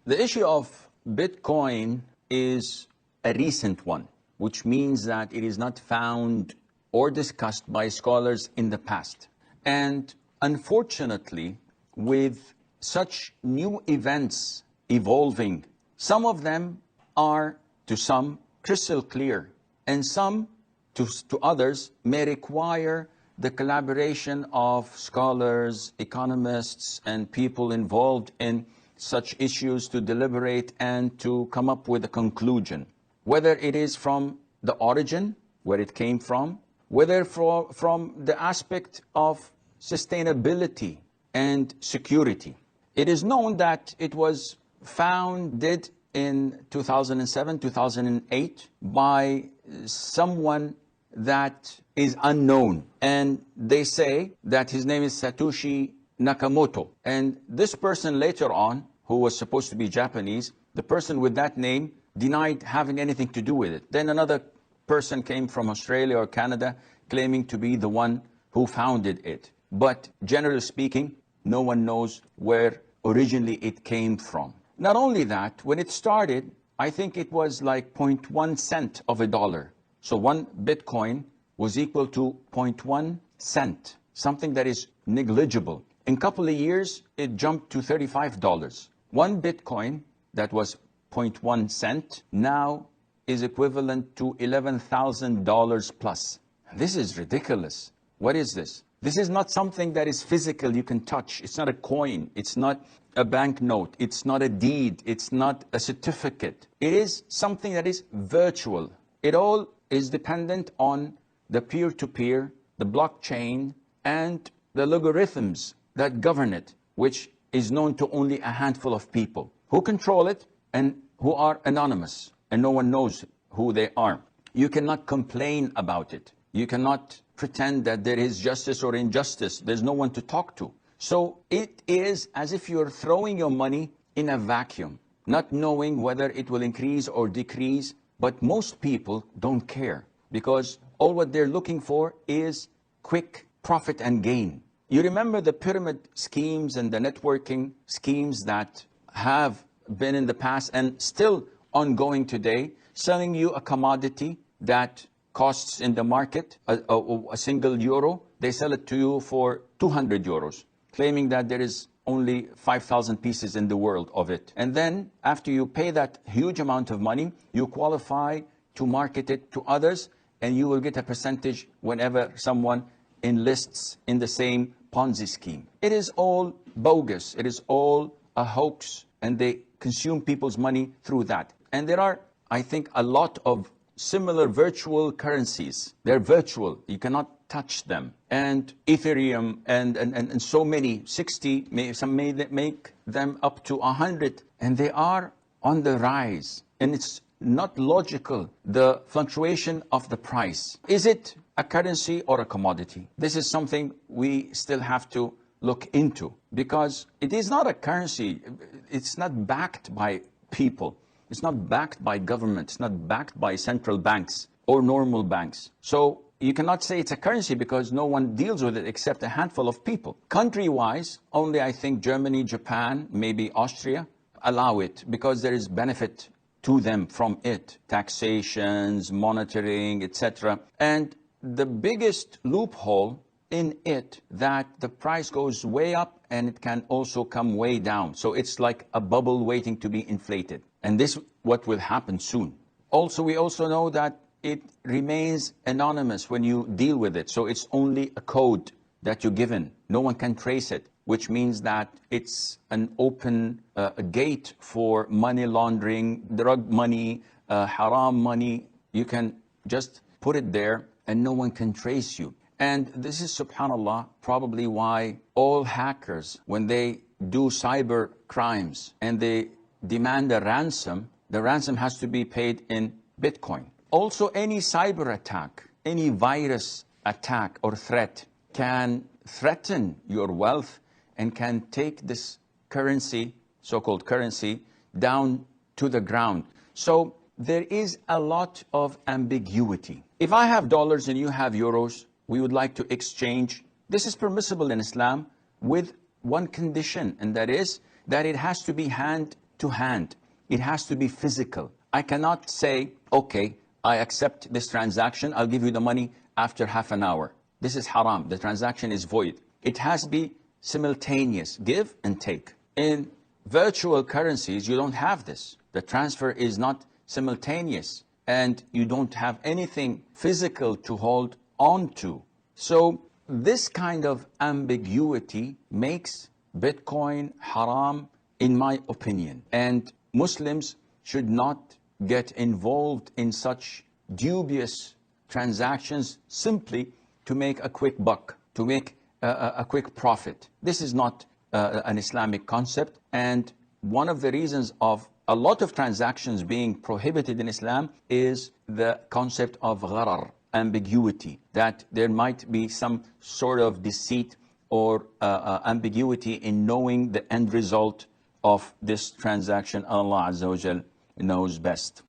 The issue of Bitcoin is a recent one, which means that it is not found or discussed by scholars in the past. And unfortunately, with such new events evolving, some of them are, to some, crystal clear, and some, to others, may require the collaboration of scholars, economists, and people involved in such issues to deliberate and to come up with a conclusion. Whether it is from the origin, where it came from, whether from the aspect of sustainability and security. It is known that it was founded in 2007, 2008 by someone that is unknown. And they say that his name is Satoshi Nakamoto. And this person later on, who was supposed to be Japanese, the person with that name denied having anything to do with it. Then another person came from Australia or Canada claiming to be the one who founded it. But generally speaking, no one knows where originally it came from. Not only that, when it started, I think it was like 0.1 cent of a dollar. So one Bitcoin was equal to 0.1 cent, something that is negligible. In a couple of years, it jumped to $35. One Bitcoin that was 0.1 cent now is equivalent to $11,000 plus. This is ridiculous. What is this? This is not something that is physical, you can touch. It's not a coin. It's not a banknote. It's not a deed. It's not a certificate. It is something that is virtual. It all is dependent on the peer-to-peer, the blockchain, and the logarithms that govern it, which is known to only a handful of people who control it and who are anonymous, and no one knows who they are. You cannot complain about it. You cannot pretend that there is justice or injustice. There's no one to talk to. So it is as if you're throwing your money in a vacuum, not knowing whether it will increase or decrease. But most people don't care, because all what they're looking for is quick profit and gain. You remember the pyramid schemes and the networking schemes that have been in the past and still ongoing today, selling you a commodity that costs in the market a single euro. They sell it to you for 200 euros, claiming that there is only 5,000 pieces in the world of it. And then after you pay that huge amount of money, you qualify to market it to others, and you will get a percentage whenever someone enlists in the same Ponzi scheme. It is all bogus. It is all a hoax, and they consume people's money through that. And there are, I think, a lot of similar virtual currencies. They're virtual. You cannot touch them. And Ethereum and so many, 60, some may make them up to 100. And they are on the rise. And it's not logical, the fluctuation of the price. Is it a currency or a commodity? This is something we still have to look into, because it is not a currency. It's not backed by people. It's not backed by government. It's not backed by central banks or normal banks. So you cannot say it's a currency because no one deals with it except a handful of people. Country-wise, only I think Germany, Japan, maybe Austria allow it because there is benefit to them from it. Taxations, monitoring, etc. And the biggest loophole in it, that the price goes way up and it can also come way down. So it's like a bubble waiting to be inflated. And this what will happen soon. Also, we also know that it remains anonymous when you deal with it. So it's only a code that you're given. No one can trace it, which means that it's an open gate for money laundering, drug money, haram money. You can just put it there and no one can trace you. And this is, subhanAllah, probably why all hackers, when they do cyber crimes and they demand a ransom, the ransom has to be paid in Bitcoin. Also, any cyber attack, any virus attack or threat can threaten your wealth and can take this currency, so-called currency, down to the ground. So there is a lot of ambiguity. If I have dollars and you have euros, we would like to exchange. This is permissible in Islam with one condition, and that is that it has to be hand to hand. It has to be physical. I cannot say, okay, I accept this transaction, I'll give you the money after half an hour. This is haram. The transaction is void. It has to be simultaneous, give and take. In virtual currencies, you don't have this. The transfer is not simultaneous, and you don't have anything physical to hold on to. So this kind of ambiguity makes Bitcoin haram, in my opinion. And Muslims should not get involved in such dubious transactions simply to make a quick buck, to make a quick profit. This is not an Islamic concept. And one of the reasons of a lot of transactions being prohibited in Islam is the concept of gharar, ambiguity, that there might be some sort of deceit or ambiguity in knowing the end result of this transaction. Allah Azza wa Jal knows best.